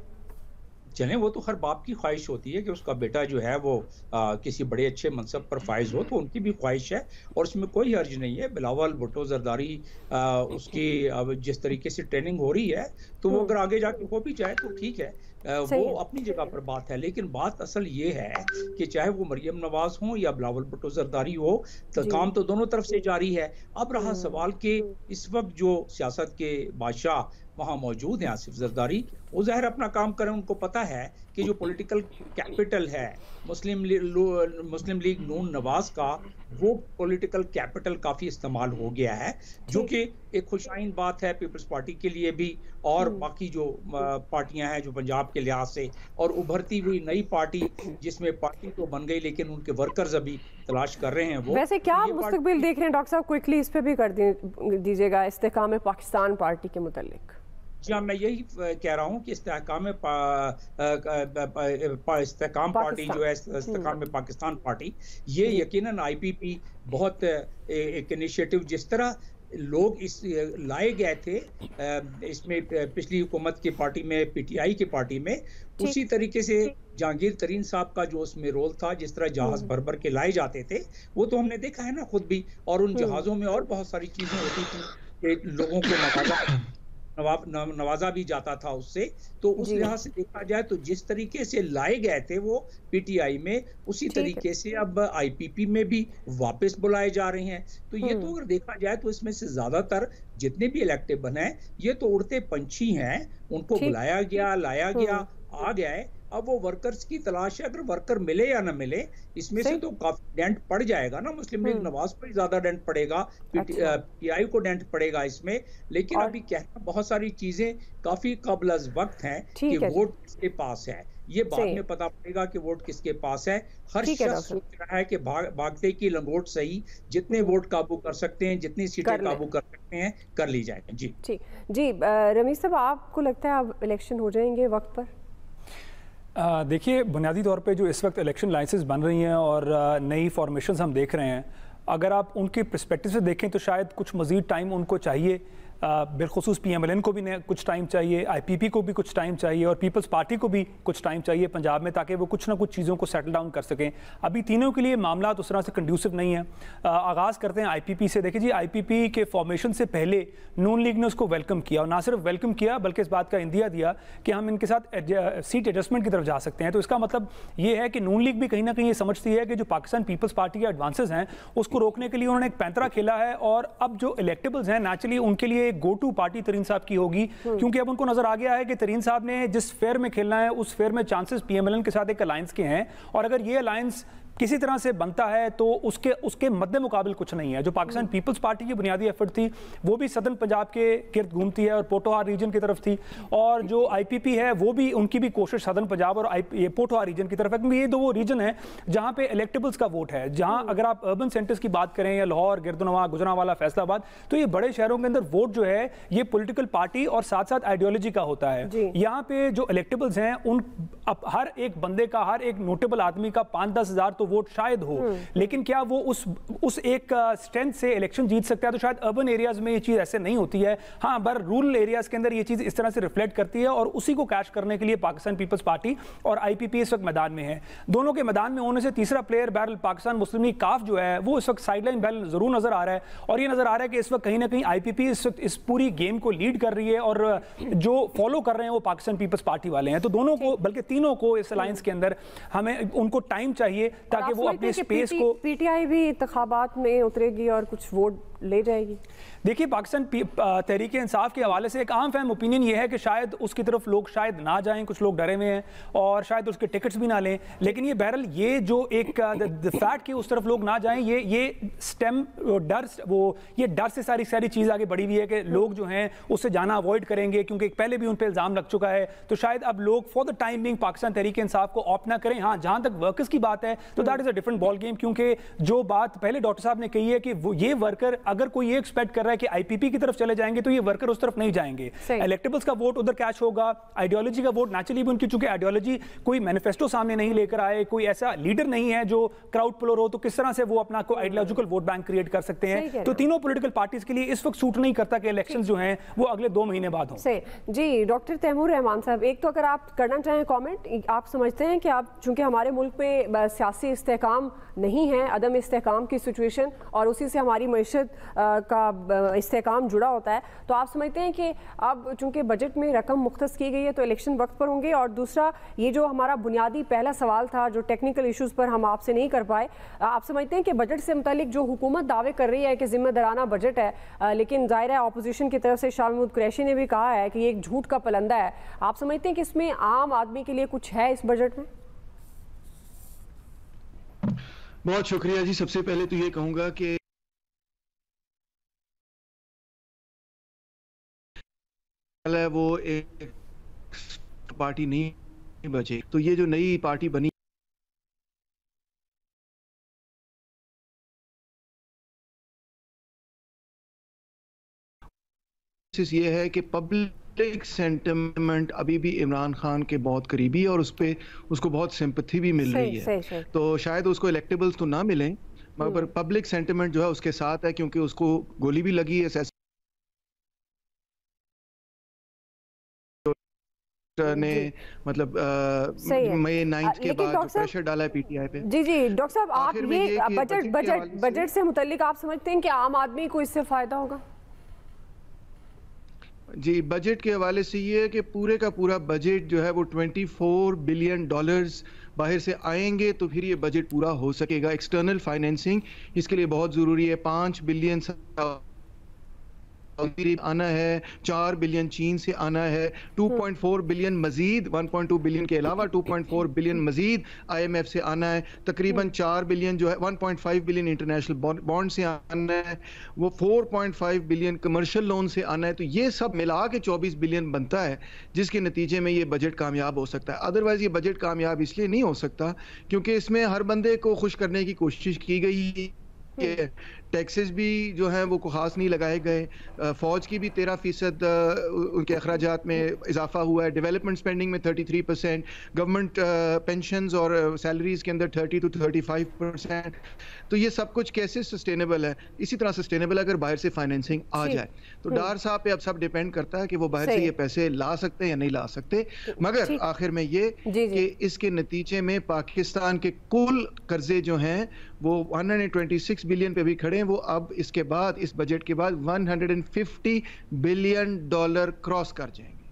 चलें, वो तो हर बाप की ख्वाहिश होती है कि उसका बेटा जो है वो किसी बड़े अच्छे मनसब पर फाइज हो, तो उनकी भी ख्वाहिश है और उसमें कोई हर्ज नहीं है। बिलावल भुट्टो जरदारी उसकी जिस तरीके से ट्रेनिंग हो रही है, तो वो अगर आगे जाके हो भी जाए तो ठीक है, वो अपनी जगह पर बात है। लेकिन बात असल ये है कि चाहे वो मरियम नवाज हो या बिलावल भुट्टो जरदारी हो, तो काम तो दोनों तरफ से जारी है। अब रहा सवाल कि इस वक्त जो सियासत के बादशाह वहाँ मौजूद हैं आसिफ जरदारी, वो ज़ाहिर अपना काम करें। उनको पता है कि जो पॉलिटिकल कैपिटल है मुस्लिम लीग नून नवाज का, वो पॉलिटिकल कैपिटल काफ़ी इस्तेमाल हो गया है, जो कि एक खुशाइन बात है पीपल्स पार्टी के लिए भी और बाकी जो पार्टियां हैं जो पंजाब के लिहाज से, और उभरती हुई नई पार्टी जिसमें पार्टी तो बन गई लेकिन उनके वर्कर्स अभी तलाश कर रहे हैं। वो वैसे क्या मुस्तकबिल देख रहे हैं डॉक्टर साहब? क्विकली इस पे भी कर दीजिएगा इस्तेकाम पाकिस्तान पार्टी के मुतालिक। जी हाँ, मैं यही कह रहा हूँ कि इस्तेकाम पार्टी जो है, इस्तेकाम पाकिस्तान पार्टी, ये यकीनन IPP बहुत एक इनिशिएटिव, जिस तरह लोग इस लाए गए थे इसमें पिछली हुकूमत की पार्टी में, PTI की पार्टी में, उसी तरीके से जहांगीर तरीन साहब का जो उसमें रोल था, जिस तरह जहाज भर भर के लाए जाते थे, वो तो हमने देखा है ना खुद भी। और उन जहाज़ों में और बहुत सारी चीजें होती थी कि लोगों को नवाजा भी जाता था उससे। तो उस लिहाज से देखा जाए तो जिस तरीके से लाए गए थे वो PTI में, उसी तरीके से अब IPP में भी वापस बुलाए जा रहे हैं। तो ये तो अगर देखा जाए तो इसमें से ज्यादातर जितने भी इलेक्टेड बने हैं, ये तो उड़ते पंछी हैं, उनको बुलाया गया, लाया गया, आ गया। अब वो वर्कर्स की तलाश है। अगर वर्कर मिले या ना मिले, इसमें से तो काफी डेंट पड़ जाएगा ना। मुस्लिम लीग नवाज पर ज्यादा डेंट पड़ेगा, PTI को डेंट पड़ेगा इसमें। लेकिन अभी कहना बहुत सारी चीजें काफी कबल वक्त हैं कि वोट किसके पास है, ये बाद में पता पड़ेगा कि वोट किसके पास है। हर शख्स सोच रहा है कि भागते की लंगोट सही, जितने वोट काबू कर सकते हैं, जितनी सीटें काबू कर सकते हैं, कर ली जाए। जी जी रमीज साहब, आपको लगता है अब इलेक्शन हो जाएंगे वक्त पर? देखिए, बुनियादी तौर पे जो इस वक्त इलेक्शन लाइसेंस बन रही हैं और नई फॉर्मेशंस हम देख रहे हैं, अगर आप उनके पर्सपेक्टिव से देखें तो शायद कुछ मज़ीद टाइम उनको चाहिए। बिलखुसूस PMLN को भी कुछ टाइम चाहिए, IPP को भी कुछ टाइम चाहिए और पीपल्स पार्टी को भी कुछ टाइम चाहिए पंजाब में, ताकि वो कुछ ना कुछ चीज़ों को सेटल डाउन कर सकें। अभी तीनों के लिए मामला उस तरह से कंड्यूसिव नहीं है। आगाज़ करते हैं IPP से। देखिए जी, IPP के फॉर्मेशन से पहले नून लीग ने उसको वेलकम किया, और ना सिर्फ वेलकम किया बल्कि इस बात का इंदिया दिया कि हम इनके साथ सीट एडजस्टमेंट की तरफ जा सकते हैं। तो इसका मतलब ये है कि नून लीग भी कहीं ना कहीं ये समझती है कि जो पाकिस्तान पीपल्स पार्टी के एडवांसेस हैं उसको रोकने के लिए उन्होंने एक पैंतरा खेला है। और अब जो इलेक्टेबल्स हैं, नेचुरली उनके लिए गो टू पार्टी तरीन साहब की होगी, क्योंकि अब उनको नजर आ गया है कि तरीन साहब ने जिस फेयर में खेलना है उस फेयर में चांसेस PMLN के साथ एक अलायंस के हैं, और अगर ये अलायंस किसी तरह से बनता है तो उसके मद्दे मुकाबिल कुछ नहीं है। जो पाकिस्तान पीपल्स पार्टी की बुनियादी एफर्ट थी वो भी सदन पंजाब के गिर्द घूमती है और पोटोहार रीजन की तरफ थी, और जो IPP है वो भी, उनकी भी कोशिश सदन पंजाब और पोटोहार रीजन की तरफ है, क्योंकि ये दो वो रीजन है जहाँ पे इलेक्टेबल्स का वोट है। जहाँ अगर आप अर्बन सेंटर्स की बात करें या लाहौर, गिरदनवा, गुजरांवाला, फैसलाबाद, तो ये बड़े शहरों के अंदर वोट जो है ये पॉलिटिकल पार्टी और साथ साथ आइडियोलॉजी का होता है। यहाँ पे जो इलेक्टेबल्स हैं, उन हर एक बंदे का, हर एक नोटेबल आदमी का 5-10 हज़ार तो वोट शायद हो, लेकिन क्या वो उस एक स्ट्रेंथ से इलेक्शन जीत सकता है? तो शायद अर्बन एरियाज में ये चीज ऐसे नहीं होती है। हाँ, पर रूरल एरियाज के अंदर ये चीज इस तरह से रिफ्लेक्ट करती है और उसी को कैश करने के लिए पाकिस्तान पीपल्स पार्टी और आईपीपी इस वक्त मैदान में है। दोनों के मैदान में होने से तीसरा प्लेयर बहरहाल पाकिस्तान मुस्लिम लीग काफ जो है वो इस वक्त साइडलाइन बैल जरूर नजर आ रहा है, और ये नजर आ रहा है कि इस वक्त कहीं ना कहीं आईपीपी इस पूरी गेम को लीड कर रही है और जो फॉलो कर रहे हैं वो पाकिस्तान पीपल्स पार्टी वाले हैं। तो दोनों को, बल्कि तीनों को इस अलायंस के अंदर हमें उनको टाइम चाहिए ताकि वो अपने स्पेस को। पीटीआई भी इंतखाबात में उतरेगी और कुछ वोट ले जाएगी? देखिए, पाकिस्तान तहरीक इंसाफ के हवाले से एक आम फहम ओपिनियन ये है कि शायद उसकी तरफ लोग शायद ना जाएं, कुछ लोग डरे हुए हैं और शायद उसके टिकट्स भी ना लें। लेकिन ये बहरहाल ये जो एक फैक्ट कि उस तरफ लोग ना जाएं, ये स्टेम डर, ये डर से सारी चीज़ आगे बढ़ी हुई है कि लोग जो हैं उससे जाना अवॉइड करेंगे, क्योंकि पहले भी उन पर इल्ज़ाम लग चुका है। तो शायद अब लोग for the time being Pakistan Tehreek Insaf को ऑप्ट ना करें। हाँ, जहाँ तक वर्कर्स की बात है तो that is a different ball game, क्योंकि जो बात पहले डॉक्टर साहब ने कही है कि ये वर्कर, अगर कोई ये एक्सपेक्ट कर रहा है कि आईपीपी की तरफ चले जाएंगे तो ये वर्कर उस तरफ नहीं जाएंगे। इलेक्टेबल्स का वोट उधर कैश होगा, आइडियोलॉजी का वोट नेचुरली भी उनकी, चूंकि आइडियोलॉजी कोई मैनिफेस्टो सामने नहीं लेकर आए, कोई ऐसा लीडर नहीं है जो क्राउड पुलर हो, तो किस तरह से वो अपना को आइडियोलॉजिकल वोट बैंक क्रिएट कर सकते हैं? तो तीनों पॉलिटिकल पार्टीज के लिए इस वक्त सूट नहीं करता कि इलेक्शंस जो हैं वो अगले 2 महीने बाद हों। जी, डॉक्टर तैमूर रहमान साहब, एक तो अगर आप करना चाहें कमेंट, आप समझते हैं कि आप, चूंकि हमारे मुल्क में सियासी इस्तेहकाम नहीं है, अदम इस्तेहकाम की सिचुएशन और उसी से हमारी मईशत का इस्तेहकाम जुड़ा होता है, तो आप समझते हैं कि अब चूंकि बजट में रकम मुख्तस की गई है तो इलेक्शन वक्त पर होंगे? और दूसरा, ये जो हमारा बुनियादी पहला सवाल था जो टेक्निकल इश्यूज़ पर हम आपसे नहीं कर पाए, आप समझते हैं कि बजट से मुतालिक जो हुकूमत दावे कर रही है कि जिम्मेदाराना बजट है, लेकिन जाहिर है अपोजिशन की तरफ से शाह महमूद कुरैशी ने भी कहा है कि ये एक झूठ का पलंदा है, आप समझते हैं कि इसमें आम आदमी के लिए कुछ है इस बजट में? बहुत शुक्रिया जी। सबसे पहले तो ये कहूंगा कि वो एक पार्टी नहीं बचे, तो ये जो नई पार्टी बनी ये है कि पब्लिक सेंटिमेंट अभी भी इमरान खान के बहुत करीबी है और उसको बहुत सिंपैथी भी मिल रही है। तो शायद उसको इलेक्टेबल्स तो ना मिलें, मगर पब्लिक सेंटिमेंट जो है उसके साथ है, क्योंकि उसको गोली भी लगी है ने, मतलब मई 9 के बाद जो प्रेशर डाला है पीटीआई पे। जी डॉक्टर साहब, आप ये बजट से मुताल्लिक आप समझते हैं कि आम आदमी को इससे फायदा होगा? जी, बजट के हवाले से ये है कि पूरे का पूरा बजट जो है वो $24 बिलियन बाहर से आएंगे तो फिर ये बजट पूरा हो सकेगा। एक्सटर्नल फाइनेंसिंग इसके लिए बहुत ज़रूरी है। 5 बिलियन आना है, 4 बिलियन चीन से आना है, 2.4 बिलियन मजीद, 1.2 बिलियन के अलावा 2.4 बिलियन मजीद आईएमएफ से आना है, तकरीबन 4 बिलियन जो है 1.5 बिलियन इंटरनेशनल बॉन्ड से आना है, वो 4.5 बिलियन कमर्शियल लोन से आना है। तो ये सब मिला के 24 बिलियन बनता है, जिसके नतीजे में ये बजट कामयाब हो सकता है। अदरवाइज ये बजट कामयाब इसलिए नहीं हो सकता क्योंकि इसमें हर बंदे को खुश करने की कोशिश की गई। टैक्सेस भी जो हैं वो खास नहीं लगाए गए, फौज की भी 13% उनके अखराजात में इजाफा हुआ है, डेवलपमेंट स्पेंडिंग में 33%, गवर्नमेंट पेंशन्स और सैलरीज के अंदर 30 to 35%। तो ये सब कुछ कैसे सस्टेनेबल है? इसी तरह सस्टेनेबल अगर बाहर से फाइनेंसिंग आ जाए। तो डार साहब पे अब सब डिपेंड करता है कि वो बाहर से ये पैसे ला सकते हैं या नहीं ला सकते। मगर आखिर में ये कि इसके नतीजे में पाकिस्तान के कुल कर्जे जो हैं वो 126 बिलियन पे भी खड़े हैं, वो अब इसके बाद, इस बजट के बाद $150 बिलियन क्रॉस कर जाएंगे।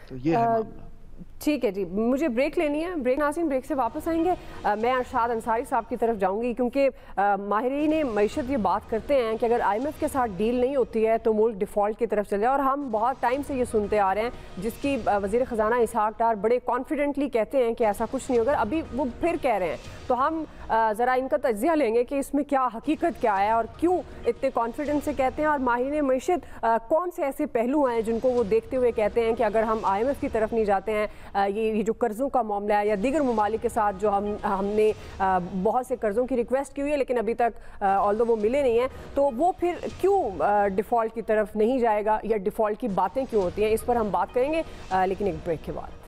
तो ये है मामला। ठीक है जी, मुझे ब्रेक लेनी है। नाज़रीन, ब्रेक से वापस आएंगे। मैं अरशाद अंसारी साहब की तरफ जाऊंगी क्योंकि माहिरीन मईशत ये बात करते हैं कि अगर IMF के साथ डील नहीं होती है तो मुल्क डिफ़ॉल्ट की तरफ चले जाए, और हम बहुत टाइम से ये सुनते आ रहे हैं, जिसकी वज़ीर ख़जाना इसहाक डार बड़े कॉन्फिडेंटली कहते हैं कि ऐसा कुछ नहीं होगा। अभी वो फिर कह रहे हैं, तो हम ज़रा इनका तज्ज़िया लेंगे कि इसमें क्या हकीकत क्या है और क्यों इतने कॉन्फिडेंस से कहते हैं, और माहिरीन मईशत कौन से ऐसे पहलू हैं जिनको वो देखते हुए कहते हैं कि अगर हम IMF की तरफ नहीं जाते हैं, ये जो कर्ज़ों का मामला है या दीगर ममालिक के साथ जो हमने बहुत से कर्ज़ों की रिक्वेस्ट की हुई है लेकिन अभी तक ऑल्दो वो मिले नहीं हैं, तो वो फिर क्यों डिफ़ॉल्ट की तरफ नहीं जाएगा या डिफ़ॉल्ट की बातें क्यों होती हैं, इस पर हम बात करेंगे लेकिन एक ब्रेक के बाद।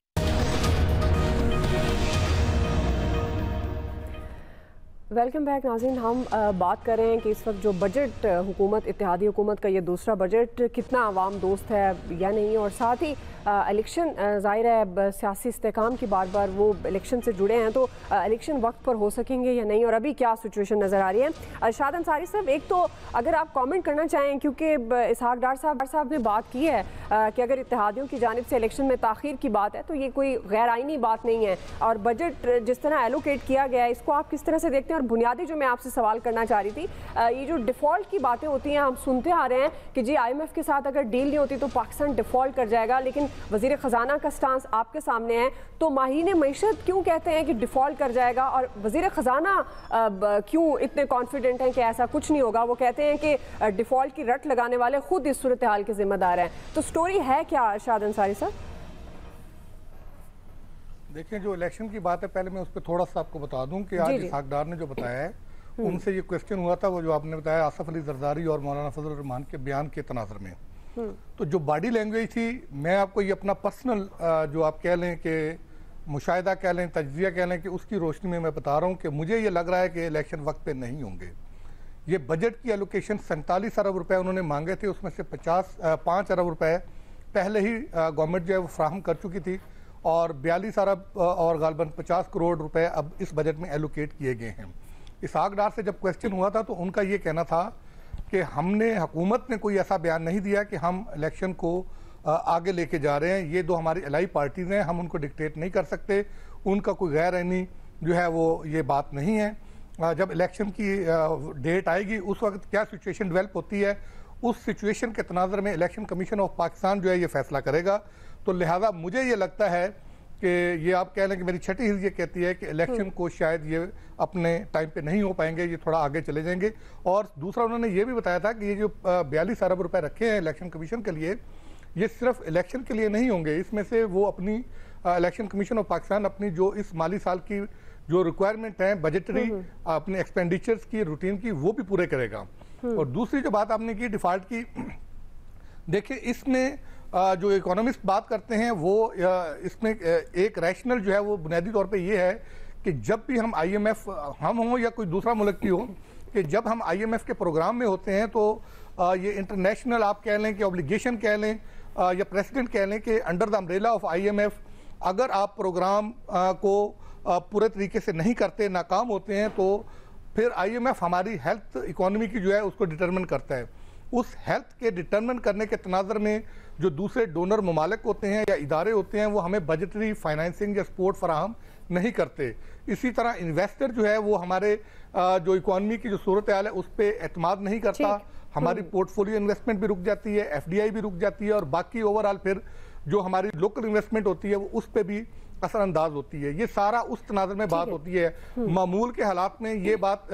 वेलकम बैक नाज़रीन। हम बात कर रहे हैं कि इस वक्त जो बजट हुकूमत, इत्तेहादी हुकूमत का ये दूसरा बजट कितना अवाम दोस्त है या नहीं, और साथ ही इलेक्शन ज़ाहिर है सियासी इस्तेहकाम की बार बार वो इलेक्शन से जुड़े हैं, तो इलेक्शन वक्त पर हो सकेंगे या नहीं, और अभी क्या सिचुएशन नज़र आ रही है। अरशाद अंसारी साहब, एक तो अगर आप कमेंट करना चाहें, क्योंकि इसहाक डार साहब ने बात की है कि अगर इत्तेहादियों की जानिब से इलेक्शन में ताख़ीर की बात है तो ये कोई गैर आइनी बात नहीं है, और बजट जिस तरह एलोकेट किया गया है इसको आप किस तरह से देखते हैं। और बुनियादी जो मैं आपसे सवाल करना चाह रही थी, ये जो डिफ़ॉल्ट की बातें होती हैं, हम सुनते आ रहे हैं कि जी IMF के साथ अगर डील नहीं होती तो पाकिस्तान डिफ़ॉल्ट कर जाएगा, लेकिन वज़ीर ख़जाना का स्टांस आपके सामने है, तो माहिरीन मईशत क्यों कहते हैं कि डिफ़ॉल्ट कर जाएगा, और वज़ीर ख़जाना क्यों इतने कॉन्फिडेंट हैं कि ऐसा कुछ नहीं होगा। वो कहते हैं कि डिफ़ॉल्ट की रट लगाने वाले खुद इस सूरत हाल के ज़िम्मेदार हैं। तो स्टोरी है क्या अरशाद अंसारी साहब? देखिए, जो इलेक्शन की बात है, पहले मैं उस पर थोड़ा सा आपको बता दूं कि आज इसहाक डार ने जो बताया है, उनसे ये क्वेश्चन हुआ था, वो जो आपने बताया आसफ अली जरदारी और मौलाना फजल रहमान के बयान के तनाज़ुर में, तो जो बॉडी लैंग्वेज थी, मैं आपको ये अपना पर्सनल जो आप कह लें कि मुशाहिदा कह लें, तज्जिया कह लें, कि उसकी रोशनी में मैं बता रहा हूँ कि मुझे ये लग रहा है कि इलेक्शन वक्त पे नहीं होंगे। ये बजट की एलोकेशन 47 अरब रुपए उन्होंने मांगे थे, उसमें से 5 अरब रुपए पहले ही गवर्नमेंट जो है वो फ्राहम कर चुकी थी, और 42 अरब और गालबन 50 करोड़ रुपए अब इस बजट में एलोकेट किए गए हैं। इसहाक डार से जब क्वेश्चन हुआ था तो उनका ये कहना था कि हमने, हुकूमत ने कोई ऐसा बयान नहीं दिया कि हम इलेक्शन को आगे लेके जा रहे हैं, ये दो हमारी अलाई पार्टीज़ हैं, हम उनको डिक्टेट नहीं कर सकते, उनका कोई गैर आइनी जो है वो ये बात नहीं है। जब इलेक्शन की डेट आएगी उस वक्त क्या सिचुएशन डेवलप होती है, उस सिचुएशन के तनाज़ुर में इलेक्शन कमीशन ऑफ पाकिस्तान जो है ये फैसला करेगा। तो लिहाजा मुझे ये लगता है कि ये आप कह लें कि मेरी छठी हिस्स ये कहती है कि इलेक्शन को शायद ये अपने टाइम पे नहीं हो पाएंगे, ये थोड़ा आगे चले जाएंगे। और दूसरा उन्होंने ये भी बताया था कि ये जो 42 अरब रुपए रखे हैं इलेक्शन कमीशन के लिए, ये सिर्फ इलेक्शन के लिए नहीं होंगे, इसमें से वो अपनी इलेक्शन कमीशन ऑफ पाकिस्तान अपनी जो इस माली साल की जो रिक्वायरमेंट है बजटरी अपने एक्सपेंडिचर्स की रूटीन की, वो भी पूरे करेगा। और दूसरी जो बात आपने की डिफॉल्ट की, देखिए इसमें जो इकोनॉमिस्ट बात करते हैं वो इसमें एक रैशनल जो है वो बुनियादी तौर पे ये है कि जब भी हम IMF, हम हों या कोई दूसरा मुल्क की हो, कि जब हम IMF के प्रोग्राम में होते हैं तो ये इंटरनेशनल आप कह लें कि ऑब्लिगेशन कह लें या प्रेसिडेंट कह लें कि under the umbrella of IMF अगर आप प्रोग्राम को पूरे तरीके से नहीं करते, नाकाम होते हैं, तो फिर IMF हमारी हेल्थ इकोनॉमी की जो है उसको डिटरमिन करता है। उस हेल्थ के डिटरमिन करने के तनाज़ुर में जो दूसरे डोनर ममालिक होते हैं या इदारे होते हैं वो हमें बजटरी फाइनेंसिंग या सपोर्ट फराहम नहीं करते। इसी तरह इन्वेस्टर जो है वो हमारे जो इकोनॉमी की जो सूरत हाल है उस पर एतमाद नहीं करता, हमारी पोर्टफोलियो इन्वेस्टमेंट भी रुक जाती है, FDI भी रुक जाती है, और बाकी ओवरऑल फिर जो हमारी लोकल इन्वेस्टमेंट होती है वो उस पर भी असरअंदाज होती है। ये सारा उस तनाज़ुर में बात होती है। मामूल के हालात में ये बात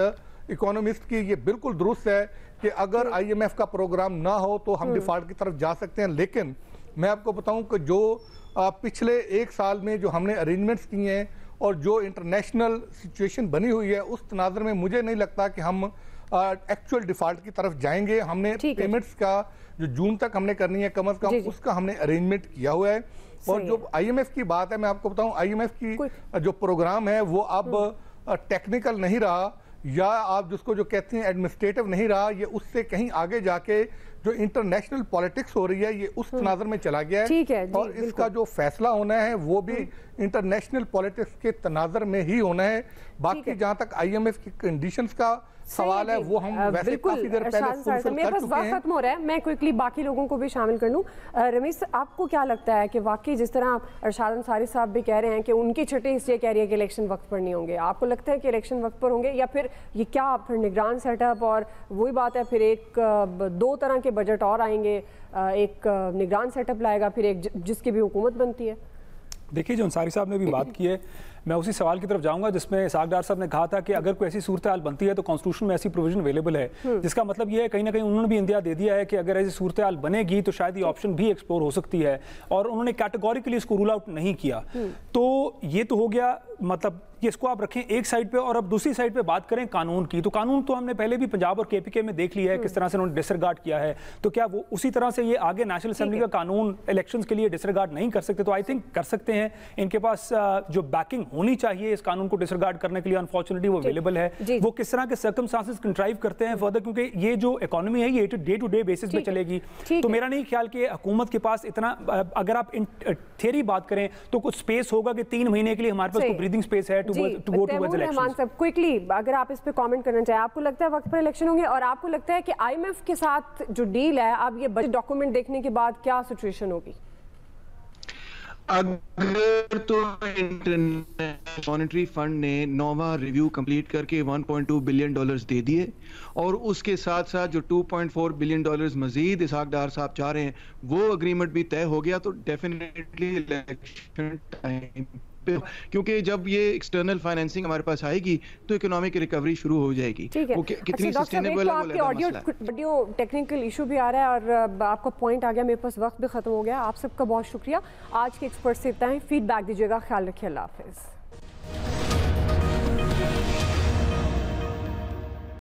इकोनॉमिस्ट की ये बिल्कुल दुरुस्त है कि अगर IMF का प्रोग्राम ना हो तो हम डिफॉल्ट की तरफ जा सकते हैं। लेकिन मैं आपको बताऊं कि जो पिछले एक साल में जो हमने अरेंजमेंट्स किए हैं और जो इंटरनेशनल सिचुएशन बनी हुई है उस तनाज़ुर में मुझे नहीं लगता कि हम एक्चुअल डिफॉल्ट की तरफ जाएंगे। हमने पेमेंट्स का जो जून तक हमने करनी है कम अज कम उसका हमने अरेंजमेंट किया हुआ है। और जो IMF की बात है, मैं आपको बताऊं IMF की जो प्रोग्राम है वो अब टेक्निकल नहीं रहा, या आप जिसको जो कहते हैं एडमिनिस्ट्रेटिव नहीं रहा, ये उससे कहीं आगे जाके जो इंटरनेशनल पॉलिटिक्स हो रही है ये उस तनाज़ुर में चला गया है। और इसका जो फैसला होना है वो भी इंटरनेशनल पॉलिटिक्स के तनाज़ुर में ही होना है। बाकी जहां तक IMF की कंडीशंस का सवाल है वो हम वैसे काफी देर पहले फुलफिल कर चुके हैं। खत्म हो रहा है, मैं क्विकली बाकी लोगों को भी शामिल कर लूं। रमीज, आपको क्या लगता है कि वाकई जिस तरह अरशाद अंसारी साहब भी कह रहे हैं कि उनकी छठी हिस्से कह रही है कि इलेक्शन वक्त पर नहीं होंगे, आपको लगता है कि इलेक्शन वक्त पर होंगे, या फिर ये क्या फिर निगरान सेटअप, और वही बात है फिर एक दो तरह के बजट और आएंगे, एक निगरान सेटअप लाएगा फिर एक जिसकी भी हुकूमत बनती है? देखिए, जो अंसारी साहब ने भी बात की है, मैं उसी सवाल की तरफ जाऊंगा जिसमें इसहाक डार साहब ने कहा था कि अगर कोई ऐसी सूरत हाल बनती है तो कॉन्स्टिट्यूशन में ऐसी प्रोविजन अवेलेबल है, जिसका मतलब ये है कहीं ना कहीं उन्होंने भी इंदिया दे दिया है कि अगर ऐसी सूरत हाल बनेगी तो शायद ये ऑप्शन भी एक्सप्लोर हो सकती है, और उन्होंने कैटेगोरिकली इसको रूल आउट नहीं किया। तो ये तो हो गया, मतलब कि इसको आप रखें एक साइड पे, और अब दूसरी साइड पे बात करें कानून की। तो कानून तो हमने पहले भी पंजाब और KPK में देख लिया है किस तरह से उन्होंने डिसरिगार्ड किया है, तो क्या वो उसी तरह से ये आगे नेशनल असेंबली का कानून इलेक्शंस के लिए डिसरिगार्ड नहीं कर सकते? तो आई थिंक कर सकते हैं, इनके पास जो बैकिंग होनी चाहिए इस कानून को डिसरिगार्ड करने के लिए, अनफॉर्चुनेटली वो अवेलेबल है। वो किस तरह के सर्कमस्टांसेस कंट्राइव करते हैं फर्दर, क्योंकि ये जो इकोनॉमी है ये डे टू डे बेसिस पे चलेगी। तो मेरा नहीं ख्याल कि हुकूमत के पास इतना, अगर आप थियरी बात करें तो कुछ स्पेस होगा कि 3 महीने के लिए हमारे पास कोई ब्रीदिंग स्पेस है to go towards election. Quickly अगर आप इस पे कमेंट करना चाहें, आपको लगता है वक्त पर इलेक्शन होंगे और आपको लगता है कि आईएमएफ के साथ जो डील है, अब ये बजट डॉक्यूमेंट देखने के बाद क्या सिचुएशन होगी? अगर तो इंटरनेशनल मॉनेटरी फंड ने 9वां रिव्यू कंप्लीट करके $1.2 बिलियन दे दिए और उसके साथ साथ जो $2.4 बिलियन मजीद इसहाक डार साहब चाह रहे हैं वो अग्रीमेंट भी तय हो गया, तो डेफिनेटली इलेक्शन टाइम पे, क्योंकि जब ये एक्सटर्नल फाइनेंसिंग हमारे पास आएगी तो इकोनॉमिक रिकवरी शुरू हो जाएगी। वो कितनी सस्टेनेबल है वो ऑडियो टेक्निकल इशू भी आ रहा है और आपका पॉइंट आ गया, मेरे पास वक्त भी खत्म हो गया। आप सबका बहुत शुक्रिया। आज के एक्सपर्ट से इतना ही, फीडबैक दीजिएगा। ख्याल रखिए, अल्लाह हाफिज़।